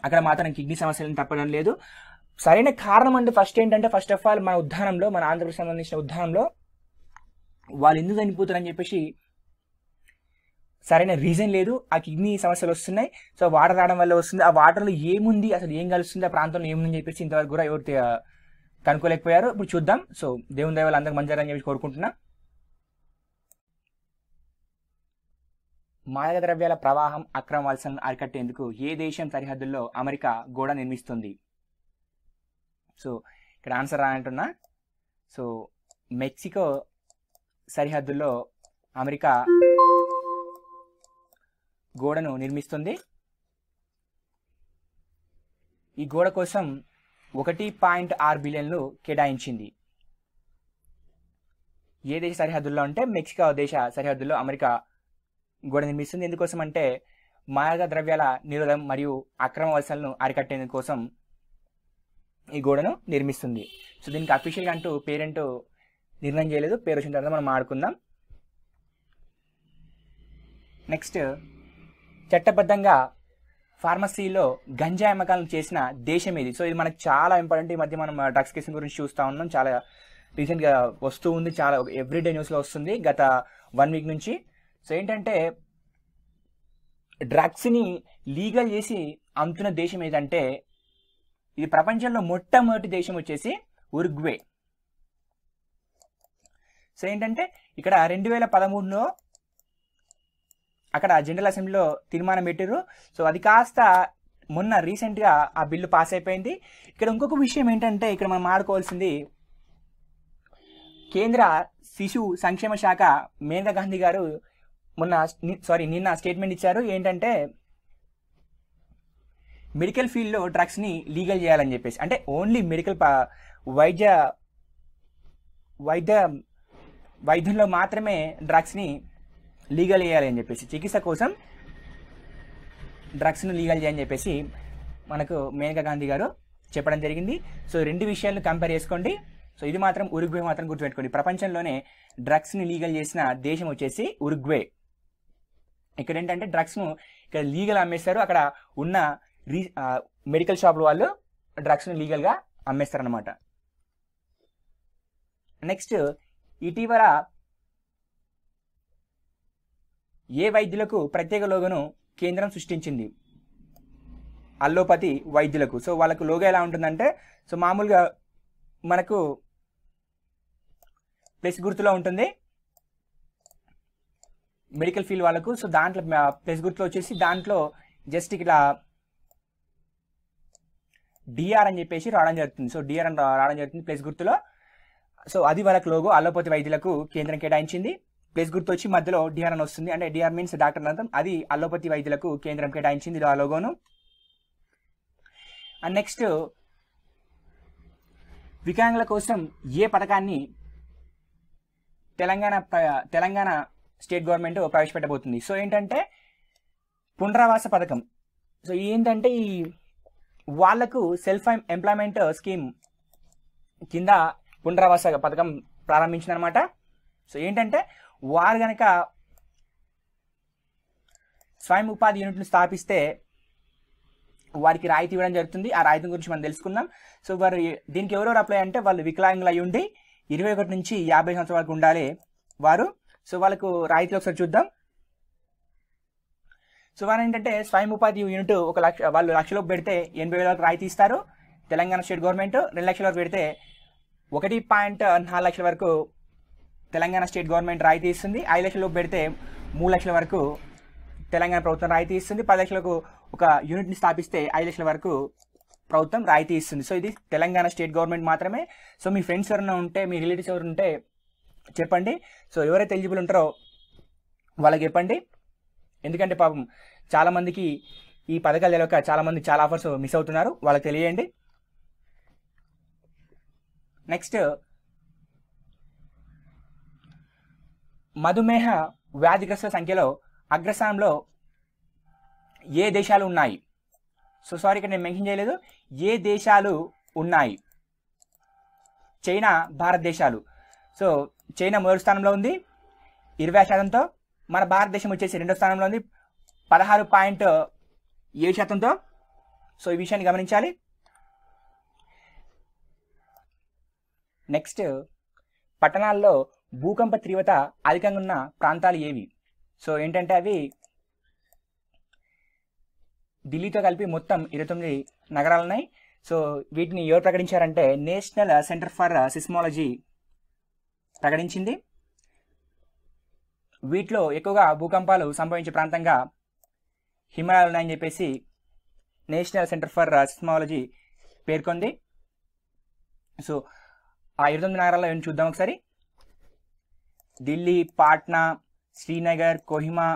అక్కడ మాత్రం కిడ్నీ సమస్యలను తప్పడం లేదు. సరైన కారణం అంటే ఫస్ట్ ఆఫ్ ఆల్ మన ఉద్దానంలో, మన ఆంధ్రప్రదేశ్ సంబంధించిన ఉద్దానంలో వాళ్ళు ఎందుకు చనిపోతారని చెప్పేసి సరైన రీజన్ లేదు. ఆ కిడ్నీ సమస్యలు వస్తున్నాయి. సో వాటర్ రావడం వల్ల వస్తుంది. ఆ వాటర్లో ఏముంది, అసలు ఏం కలుస్తుంది, ఆ ప్రాంతంలో ఏముందని చెప్పేసి ఇంతవరకు కూడా ఎవరు కనుక్కోలేకపోయారు. ఇప్పుడు చూద్దాం. సో దేవుని దయ వల్ల అందరికి మంచి జరగాలని చెప్పి కోరుకుంటున్నా. మాదక ద్రవ్యాల ప్రవాహం, అక్రమ వలసలను అరికట్టేందుకు ఏ దేశం సరిహద్దుల్లో అమెరికా గోడ నిర్మిస్తుంది? సో ఇక్కడ ఆన్సర్ రానంటున్నా. సో మెక్సికో సరిహద్దుల్లో అమెరికా గోడను నిర్మిస్తుంది. ఈ గోడ కోసం 1.6 బిలియన్లు కేటాయించింది. ఏ దేశ సరిహద్దుల్లో అంటే మెక్సికో దేశ సరిహద్దుల్లో అమెరికా గోడ నిర్మిస్తుంది. ఎందుకోసం అంటే మాదక ద్రవ్యాల నిరోధం మరియు అక్రమ వలసలను అరికట్టేందుకోసం ఈ గోడను నిర్మిస్తుంది. సో దీనికి అఫీషియల్గా అంటూ పేరెంట్ నిర్ణయం చేయలేదు, పేరు వచ్చిన తర్వాత మనం ఆడుకుందాం. నెక్స్ట్, చట్టబద్ధంగా ఫార్మసీలో గంజాయి అమ్మకాలను చేసిన దేశం ఇది. సో ఇది మనకు చాలా ఇంపార్టెంట్. ఈ మధ్య మనం డ్రగ్స్ కేసు గురించి చూస్తూ ఉన్నాం, చాలా రీసెంట్గా వస్తూ ఉంది, చాలా ఎవ్రీడే న్యూస్లో వస్తుంది గత 1 వీక్ నుంచి. సో ఏంటంటే డ్రగ్స్ని లీగల్ చేసి అమ్ముతున్న దేశం ఏదంటే ఇది ప్రపంచంలో మొట్టమొదటి దేశం వచ్చేసి ఉరుగ్వే. సో ఏంటంటే ఇక్కడ 2013లో అక్కడ జనరల్ అసెంబ్లీలో తీర్మానం పెట్టారు. సో అది కాస్త మొన్న రీసెంట్గా ఆ బిల్లు పాస్ అయిపోయింది. ఇక్కడ ఇంకొక విషయం ఏంటంటే ఇక్కడ మనం ఆడుకోవాల్సింది, కేంద్ర శిశు సంక్షేమ శాఖ మేనకా గాంధీ గారు నిన్న స్టేట్మెంట్ ఇచ్చారు. ఏంటంటే మెడికల్ ఫీల్డ్లో డ్రగ్స్ని లీగల్ చేయాలని చెప్పేసి, అంటే ఓన్లీ మెడికల్ వైద్యంలో మాత్రమే డ్రగ్స్ని లీగల్ చేయాలి అని చెప్పేసి, చికిత్స కోసం డ్రగ్స్ను లీగల్ చేయాలని చెప్పేసి మనకు మేనకా గాంధీ గారు చెప్పడం జరిగింది. సో 2 విషయాలను కంపేర్ చేసుకోండి. సో ఇది మాత్రం ఉరుగ్వే మాత్రం గుర్తుపెట్టుకోండి. ప్రపంచంలోనే డ్రగ్స్ని లీగల్ చేసిన దేశం వచ్చేసి ఉరుగ్వే. ఇక్కడ ఏంటంటే డ్రగ్స్ను ఇక్కడ లీగల్ అమ్మేస్తారు, అక్కడ ఉన్న మెడికల్ షాపుల వాళ్ళు డ్రగ్స్ను లీగల్గా అమ్మేస్తారనమాట. నెక్స్ట్, ఇటీవల ఏ వైద్యులకు ప్రత్యేక లోగోను కేంద్రం సృష్టించింది? అల్లోపతి వైద్యులకు. సో వాళ్ళకు లోగో ఎలా ఉంటుందంటే, సో మామూలుగా మనకు ప్లస్ గుర్తులో ఉంటుంది మెడికల్ ఫీల్డ్ వాళ్ళకు. సో దాంట్లో ప్లస్ గుర్తులో వచ్చేసి దాంట్లో జస్ట్ ఇట్లా డిఆర్ అని చెప్పేసి రావడం జరుగుతుంది. సో డిఆర్ అని రావడం జరుగుతుంది ప్లస్ గుర్తులో. సో అది వాళ్ళకు లోగో. అల్లోపతి వైద్యులకు కేంద్రం కేటాయించింది. ప్లస్ గుర్తు వచ్చి మధ్యలో డిఆర్ అని వస్తుంది, అంటే డిఆర్ మీన్స్ డాక్టర్ అర్థం. అది అల్లోపతి వైద్యులకు కేంద్రం కేటాయించింది ఆ లోగోను. అండ్ నెక్స్ట్, వికలాంగుల కోసం ఏ పథకాన్ని తెలంగాణ స్టేట్ గవర్నమెంట్ ప్రవేశపెట్టబోతుంది? సో ఏంటంటే పునరావాస పథకం. సో ఏంటంటే ఈ వాళ్లకు సెల్ఫ్ ఎంప్లాయ్మెంట్ స్కీమ్ కింద పునరావాస పథకం ప్రారంభించిందనమాట. సో ఏంటంటే వారు కనుక స్వయం ఉపాధి యూనిట్ను స్థాపిస్తే వారికి రాయితీ ఇవ్వడం జరుగుతుంది. ఆ రాయితీ గురించి మనం తెలుసుకుందాం. సో వారు దీనికి ఎవరెవరు అప్లై అంటే వాళ్ళు వికలాంగులు అయి ఉండి 21 నుంచి 50 సంవత్సరాల వరకు ఉండాలి వారు. సో వాళ్ళకు రాయితీలు ఒకసారి చూద్దాం. సో వారు ఏంటంటే స్వయం ఉపాధి యూనిట్ వాళ్ళు 1 లక్షలోపు పెడితే 80,000 వరకు రాయితీ ఇస్తారు తెలంగాణ స్టేట్ గవర్నమెంట్. 2 లక్షల వరకు పెడితే 1.4 లక్షల వరకు తెలంగాణ స్టేట్ గవర్నమెంట్ రాయితీ ఇస్తుంది. 5 లక్షలలోపు పెడితే 3 లక్షల వరకు తెలంగాణ ప్రభుత్వం రాయితీ ఇస్తుంది. 10 లక్షలకు ఒక యూనిట్ని స్థాపిస్తే 5 లక్షల వరకు ప్రభుత్వం రాయితీ ఇస్తుంది. సో ఇది తెలంగాణ స్టేట్ గవర్నమెంట్ మాత్రమే. సో మీ ఫ్రెండ్స్ ఎవరైనా ఉంటే, మీ రిలేటివ్స్ ఎవరు ఉంటే చెప్పండి. సో ఎవరైతే ఎలిజిబుల్ ఉంటారో వాళ్ళకి చెప్పండి. ఎందుకంటే పాపం చాలామందికి ఈ పథకాలు తెలియక చాలామంది చాలా ఆఫర్స్ మిస్ అవుతున్నారు, వాళ్ళకి తెలియండి. నెక్స్ట్, మధుమేహ వ్యాధిగ్రస్తుల సంఖ్యలో అగ్రస్థానంలో ఏ దేశాలు ఉన్నాయి? సో సారీ, ఇక్కడ నేను మెన్షన్ చేయలేదు. ఏ దేశాలు ఉన్నాయి? చైనా, భారతదేశాలు. సో చైనా మొదటి స్థానంలో ఉంది 20%తో. మన భారతదేశం వచ్చేసి 2వ స్థానంలో ఉంది 16.7%తో. సో ఈ విషయాన్ని గమనించాలి. నెక్స్ట్, పట్టణాల్లో భూకంప తీవ్రత అధికంగా ఉన్న ప్రాంతాలు ఏవి? సో ఏంటంటే అవి ఢిల్లీతో కలిపి మొత్తం 29 నగరాలు ఉన్నాయి. సో వీటిని ఎవరు ప్రకటించారంటే నేషనల్ సెంటర్ ఫర్ సిస్మాలజీ ప్రకటించింది. వీటిలో ఎక్కువగా భూకంపాలు సంభవించే ప్రాంతంగా హిమాలయాలు ఉన్నాయని చెప్పేసి నేషనల్ సెంటర్ ఫర్ సిస్మాలజీ పేర్కొంది. సో ఆ 29 నగరాల్లో ఏం చూద్దాం ఒకసారి. ఢిల్లీ, పాట్నా, శ్రీనగర్, కోహిమా,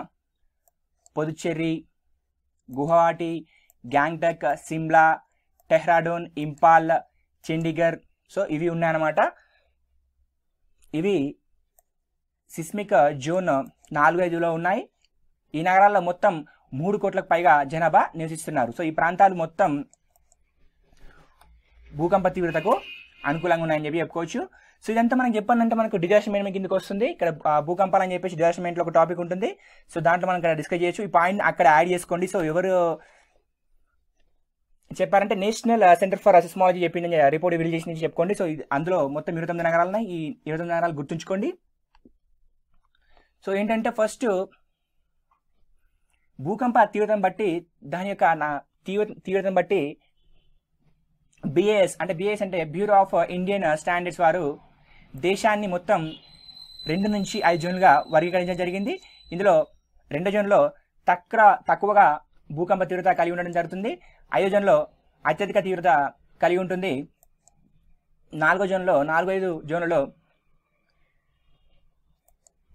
పుదుచ్చేరి, గువాహటి, గ్యాంగ్టక్, సిమ్లా, టెహ్రాడూన్, ఇంపాల్, చండీగఢ్. సో ఇవి ఉన్నాయన్నమాట. ఇవి సిస్మిక్ జోన్ 4-5లో ఉన్నాయి. ఈ నగరాల్లో మొత్తం 3 కోట్లకు పైగా జనాభా నివసిస్తున్నారు. సో ఈ ప్రాంతాలు మొత్తం భూకంప తీవ్రతకు అనుకూలంగా ఉన్నాయని చెప్పి చెప్పుకోవచ్చు. సో ఇదంతా మనం చెప్పాలంటే మనకు డిజాస్టర్ మేనేజ్మెంట్ కిందకి వస్తుంది. ఇక్కడ భూకంపాలు అని చెప్పేసి డిజాస్టర్ మేనేజ్మెంట్లో ఒక టాపిక్ ఉంటుంది. సో దాంట్లో మనం ఇక్కడ డిస్కస్ చేయొచ్చు. ఈ పాయింట్ అక్కడ యాడ్ చేసుకోండి. సో ఎవరు చెప్పారంటే నేషనల్ సెంటర్ ఫర్ సిస్మాలజీ చెప్పింది రిపోర్ట్ రిలీజ్ చేసి చెప్పుకోండి. సో అందులో మొత్తం 29 నగరాలు ఉన్నాయి. ఈ 29 నగరాలు గుర్తుంచుకోండి. సో ఏంటంటే ఫస్ట్ భూకంప తీవ్రతను బట్టి దాని యొక్క తీవ్రతను బట్టి బిఏఎస్ అంటే బ్యూరో ఆఫ్ ఇండియన్ స్టాండర్డ్స్ వారు దేశాన్ని మొత్తం 2 నుంచి 5 జోన్లుగా వర్గీకరించడం జరిగింది. ఇందులో 2 జోన్లో తక్కువగా భూకంప తీవ్రత కలిగి ఉండడం జరుగుతుంది. 5 జోన్లో అత్యధిక తీవ్రత కలిగి ఉంటుంది. 4-5 జోన్లలో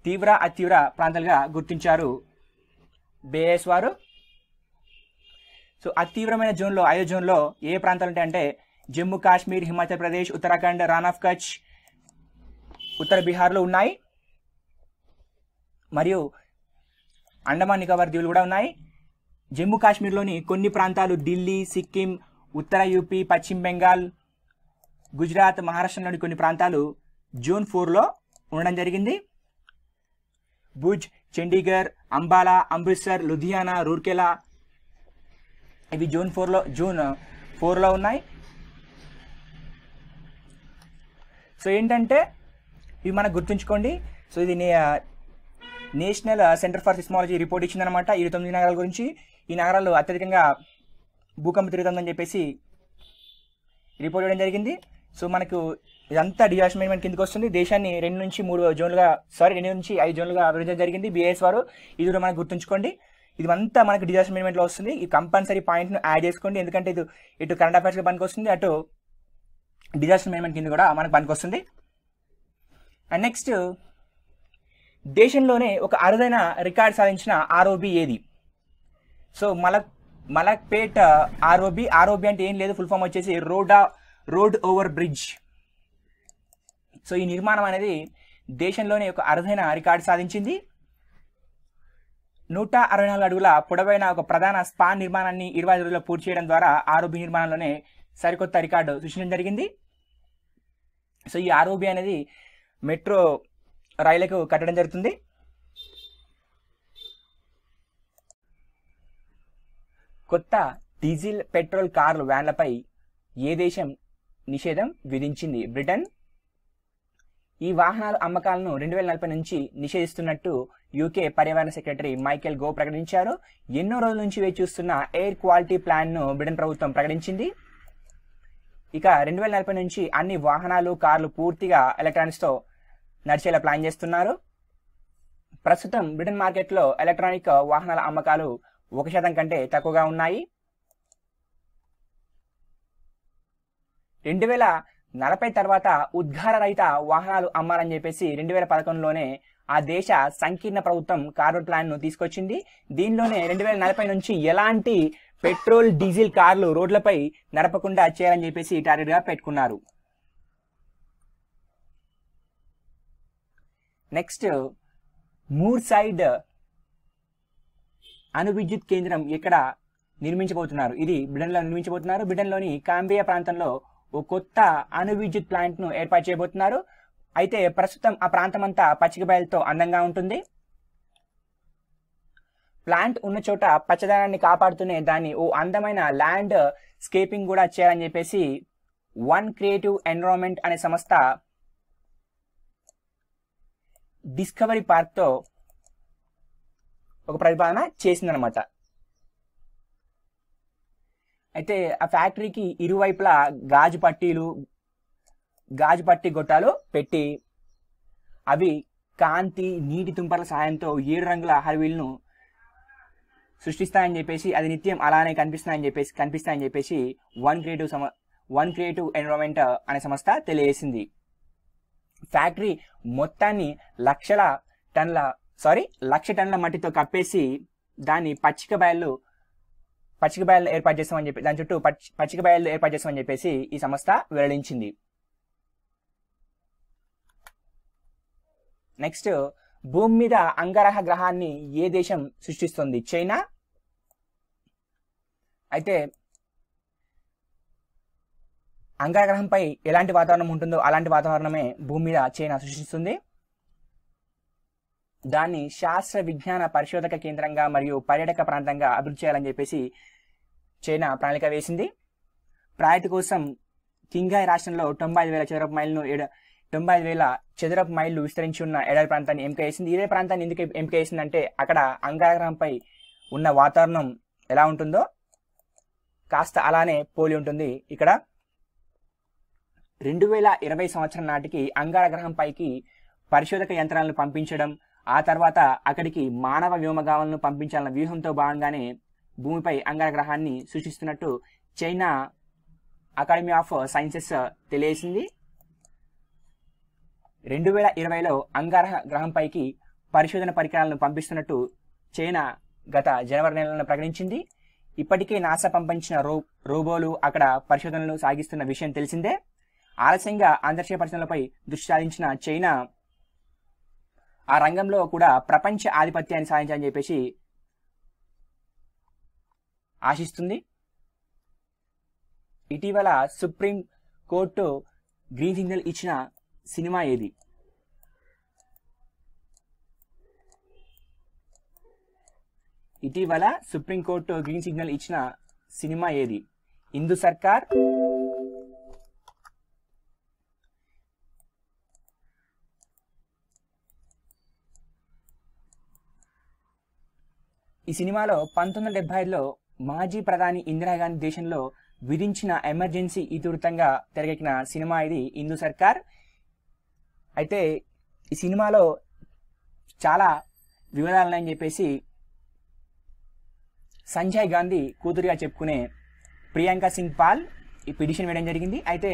తీవ్ర అతీవ్ర ప్రాంతాలుగా గుర్తించారు బిఏఎస్ వారు. సో అతీవ్రమైన జోన్లో 5 జోన్లో ఏ ప్రాంతాలు ఉంటాయంటే జమ్మూ కాశ్మీర్, హిమాచల్ ప్రదేశ్, ఉత్తరాఖండ్, రాన్ ఆఫ్ కచ్, ఉత్తర బీహార్లో ఉన్నాయి. మరియు అండమాన్ నికోబార్ దీవులు కూడా ఉన్నాయి. జమ్మూ కాశ్మీర్లోని కొన్ని ప్రాంతాలు ఢిల్లీ, సిక్కిం, ఉత్తర యూపీ, పశ్చిమ బెంగాల్, గుజరాత్, మహారాష్ట్రలోని కొన్ని ప్రాంతాలు జోన్ 4లో ఉండడం జరిగింది. భుజ్, చండీగఢ్, అంబాలా, అమృత్సర్, లుధియానా, రూర్కెలా ఇవి జోన్ 4లో ఉన్నాయి. సో ఏంటంటే ఇవి మనకు గుర్తుంచుకోండి. సో ఇది national centre for seismology report ఇచ్చిందనమాట 29 నగరాల గురించి. ఈ నగరాలు అత్యధికంగా భూకంప తిరుగుతుందని చెప్పేసి రిపోర్ట్ ఇవ్వడం జరిగింది. సో మనకు ఇదంతా డిజాస్టర్ మేనేజ్మెంట్ కిందకి వస్తుంది. దేశాన్ని 2 నుంచి 5 జోన్లుగా విభజించడం జరిగింది బిఏఎస్ వారు. ఇది కూడా మనకు గుర్తుంచుకోండి. ఇది అంతా మనకు డిజాస్టర్ మేనేజ్మెంట్లో వస్తుంది. ఈ కంపల్సరీ పాయింట్ను యాడ్ చేసుకోండి. ఎందుకంటే ఇది ఇటు కరెంట్ అఫైర్స్గా పనికి వస్తుంది, అటు డిజాస్టర్ మేనేజ్మెంట్ కింద కూడా మనకు పనికి వస్తుంది. అండ్ నెక్స్ట్ దేశంలోనే ఒక అరుదైన రికార్డ్ సాధించిన ఆర్ఓబి ఏది? సో మలక్పేట్ ఆర్ఓబి అంటే ఏం లేదు, ఫుల్ ఫామ్ వచ్చేసి రోడ్ ఓవర్ బ్రిడ్జ్. సో ఈ నిర్మాణం అనేది దేశంలోనే ఒక అరుదైన రికార్డు సాధించింది. 164 అడుగుల పొడవైన ఒక ప్రధాన స్పాన్ నిర్మాణాన్ని 25 రోజుల్లో పూర్తి చేయడం ద్వారా ఆర్ఓబి నిర్మాణంలోనే సరికొత్త రికార్డు సృష్టించడం జరిగింది. సో ఈ ఆర్ఓబి అనేది మెట్రో రైళ్లకు కట్టడం జరుగుతుంది. కొత్త డీజిల్ పెట్రోల్ కార్లు వ్యాన్లపై ఏ దేశం నిషేధం విధించింది? బ్రిటన్. ఈ వాహనాల అమ్మకాలను 2040 నుంచి నిషేధిస్తున్నట్టు యూకే పర్యావరణ సెక్రటరీ మైకేల్ గోవ్ ప్రకటించారు. ఎన్నో రోజుల నుంచి వేచి చూస్తున్న ఎయిర్ క్వాలిటీ ప్లాన్ను బ్రిటన్ ప్రభుత్వం ప్రకటించింది. ఇక 2040 నుంచి అన్ని వాహనాలు, కార్లు పూర్తిగా ఎలక్ట్రానిక్స్తో నడిచేలా ప్లాన్ చేస్తున్నారు. ప్రస్తుతం బ్రిటన్ మార్కెట్లో ఎలక్ట్రానిక్ వాహనాల అమ్మకాలు 1% కంటే తక్కువగా ఉన్నాయి. 2040 తర్వాత ఉద్గార రహిత వాహనాలు అమ్మాలని చెప్పేసి 2011లోనే ఆ దేశ సంకీర్ణ ప్రభుత్వం కార్బన్ ప్లాన్ ను తీసుకొచ్చింది. దీనిలోనే 2040 నుంచి ఎలాంటి పెట్రోల్, డీజిల్ కార్లు రోడ్లపై నడపకుండా చేయాలని చెప్పేసి టార్గెట్ గా పెట్టుకున్నారు. నెక్స్ట్ మూర్సైడ్ అణు విద్యుత్ కేంద్రం ఎక్కడ నిర్మించబోతున్నారు? ఇది బ్రిటన్లో నిర్మించబోతున్నారు. బ్రిటన్లోని కాంబియా ప్రాంతంలో ఓ కొత్త అణు విద్యుత్ ప్లాంట్ ను ఏర్పాటు చేయబోతున్నారు. అయితే ప్రస్తుతం ఆ ప్రాంతం అంతా పచ్చిక బయలుతో అందంగా ఉంటుంది. ప్లాంట్ ఉన్న చోట పచ్చదనాన్ని కాపాడుతూనే దాన్ని ఓ అందమైన ల్యాండ్ స్కేపింగ్ కూడా చేయాలని చెప్పేసి వన్ క్రియేటివ్ ఎన్విరాన్మెంట్ అనే సంస్థ డిస్కవరీ పార్క్ తో ఒక ప్రతిపాదన చేసిందనమాట. అయితే ఆ ఫ్యాక్టరీకి ఇరువైపులా గాజు పట్టి గొట్టాలు పెట్టి అవి కాంతి, నీటి తుంపర్ల సహాయంతో 7 రంగుల హరివిల్ను సృష్టిస్తాయని చెప్పేసి, అది నిత్యం అలానే కనిపిస్తాయని చెప్పేసి వన్ క్రియేటివ్ ఎన్విరాన్మెంట్ అనే సంస్థ తెలియజేసింది. ఫ్యాక్టరీ మొత్తాన్ని లక్ష టన్నుల మట్టితో కప్పేసి దాన్ని పచ్చిక బయళ్ళు ఏర్పాటు చేస్తామని చెప్పి దాని చుట్టూ పచ్చిక బయళ్ళు ఏర్పాటు చేస్తామని చెప్పేసి ఈ సంస్థ వెల్లడించింది. నెక్స్ట్ భూమి మీద అంగారక గ్రహాన్ని ఏ దేశం సృష్టిస్తుంది? చైనా. అయితే అంగారగ్రహంపై ఎలాంటి వాతావరణం ఉంటుందో అలాంటి వాతావరణమే భూమి మీద చైనా సృష్టిస్తుంది. దాన్ని శాస్త్ర విజ్ఞాన పరిశోధక కేంద్రంగా మరియు పర్యాటక ప్రాంతంగా అభివృద్ధి చేయాలని చెప్పేసి చైనా ప్రణాళిక వేసింది. ప్రాజెక్టు కోసం కింఘాయ్ రాష్ట్రంలో 95,000 చదరపు మైళ్ళు విస్తరించి ఉన్న ఎడారి ప్రాంతాన్ని ఎంపిక చేసింది. ఇదే ప్రాంతాన్ని ఎందుకు ఎంపిక చేసిందంటే అక్కడ అంగారగ్రహంపై ఉన్న వాతావరణం ఎలా ఉంటుందో కాస్త అలానే పోలి ఉంటుంది. ఇక్కడ 2020 సంవత్సరం నాటికి అంగారగ్రహంపైకి పరిశోధక యంత్రాలను పంపించడం, ఆ తర్వాత అక్కడికి మానవ వ్యోమగాములను పంపించాలన్న వ్యూహంతో భాగంగానే భూమిపై అంగారగ్రహాన్ని సృష్టిస్తున్నట్టు చైనా అకాడమీ ఆఫ్ సైన్సెస్ తెలియజేసింది. 2020లో అంగారగ్రహంపైకి పరిశోధన పరికరాలను పంపిస్తున్నట్టు చైనా గత జనవరి నెలలో ప్రకటించింది. ఇప్పటికే నాసా పంపించిన రోబోలు అక్కడ పరిశోధనలు సాగిస్తున్న విషయం తెలిసిందే. ఆలస్యంగా అంతరిక్ష పరిశోధనలపై దృష్టి సాధించిన చైనా ఆ రంగంలో కూడా ప్రపంచ ఆధిపత్యాన్ని సాధించాలని చెప్పేసి ఆశిస్తుంది. ఇటీవల సుప్రీం కోర్టు గ్రీన్ సిగ్నల్ ఇచ్చిన సినిమా ఏది? ఇటీవల సుప్రీంకోర్టు గ్రీన్ సిగ్నల్ ఇచ్చిన సినిమా ఏది? హిందూ సర్కార్, ఈ సినిమాలో 1975లో మాజీ ప్రధాని ఇందిరాగాంధీ దేశంలో విధించిన ఎమర్జెన్సీ ఇతివృత్తంగా తెరకెక్కిన సినిమా ఇది హిందూ సర్కార్. అయితే ఈ సినిమాలో చాలా వివాదాలు ఉన్నాయని చెప్పేసి సంజయ్ గాంధీ కూతురిగా చెప్పుకునే ప్రియాంక సింగ్ పాల్ ఈ పిటిషన్ వేయడం జరిగింది. అయితే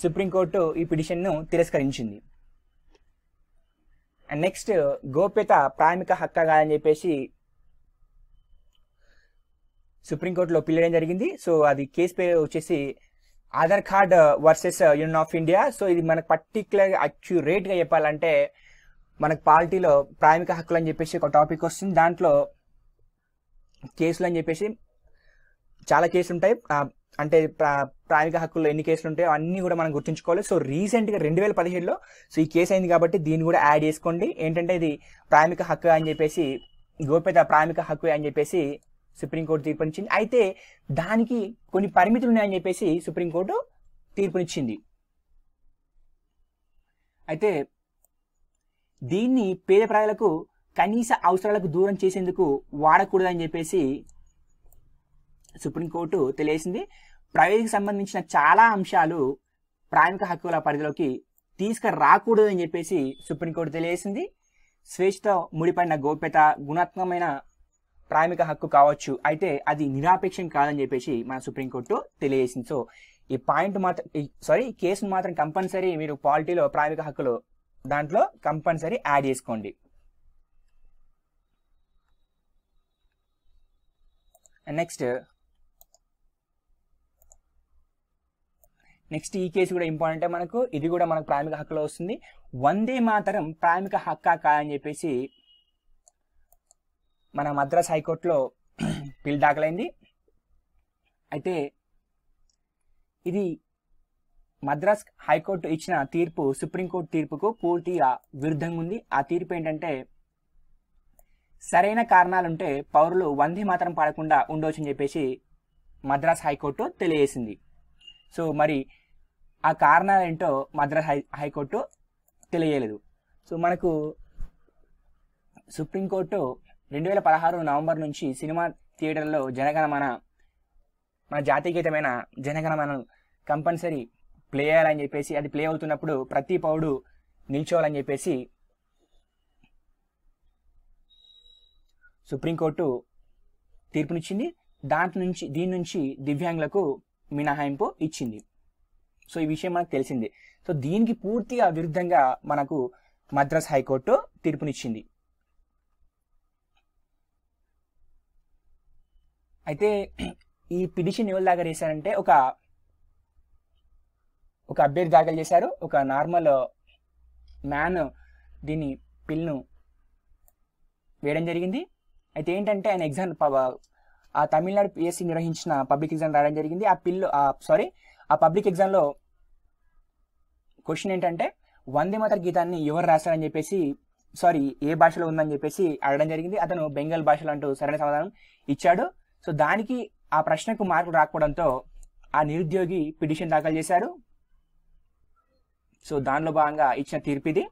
సుప్రీంకోర్టు ఈ పిటిషన్ను తిరస్కరించింది. అండ్ నెక్స్ట్ గోప్యత ప్రాథమిక హక్కు కాదని చెప్పేసి సుప్రీంకోర్టులో పిల్లడం జరిగింది. సో అది కేసు పేరు వచ్చేసి Aadhaar card versus union of India. So ఇది మనకు పర్టికులర్ అక్యురేట్గా చెప్పాలంటే మనకు పాలిటీలో ప్రాథమిక హక్కులు అని చెప్పేసి ఒక టాపిక్ వస్తుంది. దాంట్లో కేసులు అని చెప్పేసి చాలా కేసులు ఉంటాయి. అంటే ప్రాథమిక హక్కుల్లో ఎన్ని కేసులు ఉంటాయో అన్నీ కూడా మనం గుర్తుంచుకోవాలి. సో రీసెంట్గా 2017లో సో ఈ కేసు అయింది కాబట్టి దీన్ని కూడా యాడ్ చేసుకోండి. ఏంటంటే ఇది ప్రాథమిక హక్కు అని చెప్పేసి గోప్యత ప్రాథమిక హక్కు అని చెప్పేసి సుప్రీంకోర్టు తీర్పునిచ్చింది. అయితే దానికి కొన్ని పరిమితులు ఉన్నాయని చెప్పేసి సుప్రీంకోర్టు తీర్పునిచ్చింది. అయితే దీన్ని పేద ప్రజలకు కనీస అవసరాలకు దూరం చేసేందుకు వాడకూడదని చెప్పేసి సుప్రీంకోర్టు తెలియజేసింది. ప్రైవేట్కి సంబంధించిన చాలా అంశాలు ప్రాథమిక హక్కుల పరిధిలోకి తీసుకురాకూడదని చెప్పేసి సుప్రీంకోర్టు తెలియజేసింది. స్వేచ్ఛతో ముడిపడిన గోప్యత గుణాత్మకమైన ప్రాథమిక హక్కు కావచ్చు, అయితే అది నిరాపేక్షం కాదని చెప్పేసి మన సుప్రీంకోర్టు తెలియజేసింది. సో ఈ పాయింట్ మాత్రం ఈ కేసును మాత్రం కంపల్సరీ మీరు పాలిటీలో ప్రాథమిక హక్కులు దాంట్లో కంపల్సరీ యాడ్ చేసుకోండి. నెక్స్ట్ ఈ కేసు కూడా ఇంపార్టెంట్. మనకు ఇది కూడా మనకు ప్రాథమిక హక్కులో వస్తుంది. వందే మాతరం ప్రాథమిక హక్కా కాదని చెప్పేసి మన మద్రాస్ హైకోర్టులో పిల్ దాఖలైంది. అయితే ఇది మద్రాస్ హైకోర్టు ఇచ్చిన తీర్పు సుప్రీంకోర్టు తీర్పుకు పూర్తిగా విరుద్ధంగా ఉంది. ఆ తీర్పు ఏంటంటే సరైన కారణాలుంటే పౌరులు వందే మాతరం పాడకుండా ఉండవచ్చని చెప్పేసి మద్రాస్ హైకోర్టు తెలియజేసింది. సో మరి ఆ కారణాలు ఏంటో మద్రాస్ హైకోర్టు తెలియలేదు. సో మనకు సుప్రీంకోర్టు 2016 నవంబర్ నుంచి సినిమా థియేటర్లో జనగణమన మన జాతీయ గీతమైన జనగణమనను కంపల్సరీ ప్లే చేయాలని చెప్పేసి అది ప్లే అవుతున్నప్పుడు ప్రతి పౌరుడు నిల్చోవాలని చెప్పేసి సుప్రీంకోర్టు తీర్పునిచ్చింది. దీని నుంచి దివ్యాంగులకు మినహాయింపు ఇచ్చింది. సో ఈ విషయం మనకు తెలిసింది. సో దీనికి పూర్తిగా విరుద్ధంగా మనకు మద్రాస్ హైకోర్టు తీర్పునిచ్చింది. అయితే ఈ పిటిషన్ ఎవరు దాఖలు చేశారంటే ఒక అభ్యర్థి దాఖలు చేశారు. ఒక నార్మల్ మ్యాన్ దీన్ని పిల్ను వేయడం జరిగింది. అయితే ఏంటంటే ఆయన ఎగ్జామ్ ఆ తమిళనాడు పిఎస్సి నిర్వహించిన పబ్లిక్ ఎగ్జామ్ రాయడం జరిగింది. ఆ పబ్లిక్ ఎగ్జామ్లో క్వశ్చన్ ఏంటంటే వందే మాతర గీతాన్ని ఎవరు రాశారని చెప్పేసి ఏ భాషలో ఉందని చెప్పేసి అడగడం జరిగింది. అతను బెంగాల్ భాషలో అంటూ సరైన సమాధానం ఇచ్చాడు. సో దానికి ఆ ప్రశ్నకు మార్కులు రాకపోవడంతో ఆ నిరుద్యోగి పిటిషన్ దాఖలు చేశారు. సో దానిలో భాగంగా ఇచ్చిన తీర్పు ఇది.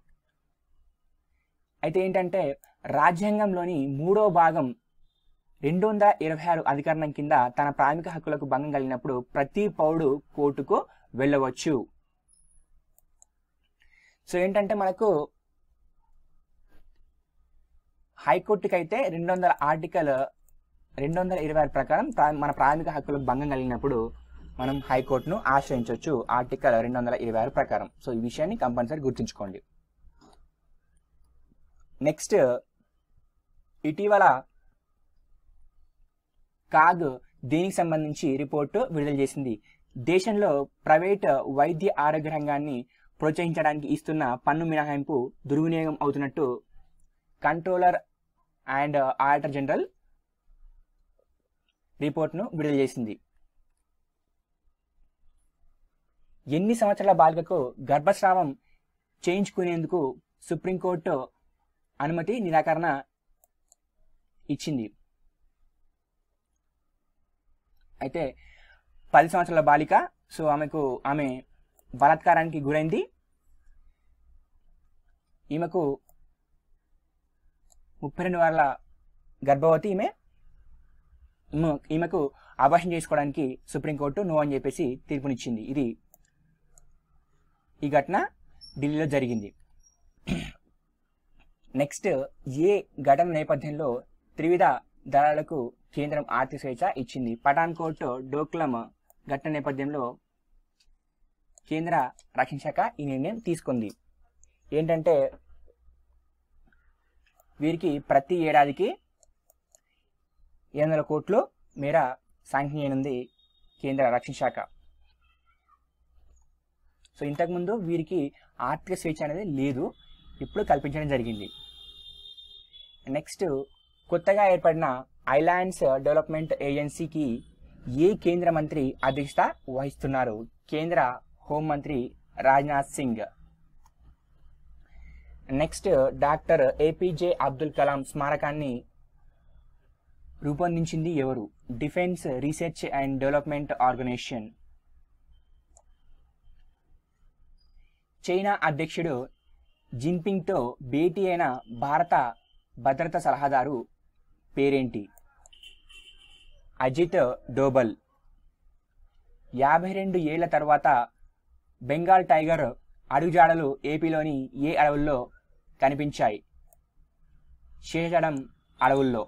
అయితే ఏంటంటే రాజ్యాంగంలోని 3వ భాగం 226 అధికరణం కింద తన ప్రాథమిక హక్కులకు భంగం కలిగినప్పుడు ప్రతి పౌరుడు కోర్టుకు వెళ్ళవచ్చు. సో ఏంటంటే మనకు హైకోర్టుకి అయితే 226 ప్రకారం మన ప్రాథమిక హక్కులకు భంగం కలిగినప్పుడు మనం హైకోర్టును ఆశ్రయించవచ్చు ఆర్టికల్ 226 ప్రకారం. సో ఈ విషయాన్ని కంపల్సరీ గుర్తుంచుకోండి. నెక్స్ట్, ఇటీవల కాగ్ దీనికి సంబంధించి రిపోర్టు విడుదల చేసింది. దేశంలో ప్రైవేట్ వైద్య ఆరోగ్య రంగాన్ని ప్రోత్సహించడానికి ఇస్తున్న పన్ను మినహాయింపు దుర్వినియోగం అవుతున్నట్టు కంట్రోలర్ అండ్ ఆడిటర్ జనరల్ రిపోర్ట్ను విడుదల చేసింది. ఎన్ని సంవత్సరాల బాలికకు గర్భస్రావం చేయించుకునేందుకు సుప్రీంకోర్టు అనుమతి నిరాకరణ ఇచ్చింది. అయితే 10 సంవత్సరాల బాలిక, సో ఆమె బలాత్కారానికి గురైంది. ఈమెకు 32 వారాల గర్భవతి. ఈమెకు అబార్షన్ చేసుకోవడానికి సుప్రీంకోర్టు నో అని చెప్పేసి తీర్పునిచ్చింది. ఈ ఘటన ఢిల్లీలో జరిగింది. నెక్స్ట్, ఏ ఘటన నేపథ్యంలో త్రివిధ దళాలకు కేంద్రం ఆర్థిక స్వేచ్ఛ ఇచ్చింది? పఠాన్కోట్ డోక్లం ఘటన నేపథ్యంలో కేంద్ర రక్షణ శాఖ ఈ నిర్ణయం తీసుకుంది. ఏంటంటే వీరికి ప్రతి ఏడాదికి 700 కోట్ల మేర శాంక్షన్ చేయనుంది కేంద్ర రక్షణ శాఖ. సో ఇంతకుముందు వీరికి ఆర్థిక స్వేచ్ఛ అనేది లేదు, ఇప్పుడు కల్పించడం జరిగింది. నెక్స్ట్, కొత్తగా ఏర్పడిన ఐలాండ్స్ డెవలప్మెంట్ ఏజెన్సీకి ఏ కేంద్ర మంత్రి అధ్యక్షత వహిస్తున్నారు? కేంద్ర హోంమంత్రి Rajnath Singh. Next, doctor APJ Abdul Kalam స్మారకాన్ని రూపొందించింది ఎవరు? Defence research and development organisation. China అధ్యక్షుడు జిన్పింగ్తో భేటీ అయిన భారత భద్రతా సలహాదారు పేరేంటి? అజిత్ డోబల్. 52 ఏళ్ల తర్వాత బెంగాల్ టైగర్ అడుగుజాడలు ఏపీలోని ఏ అడవుల్లో కనిపించాయి? శేషాచలం అడవుల్లో.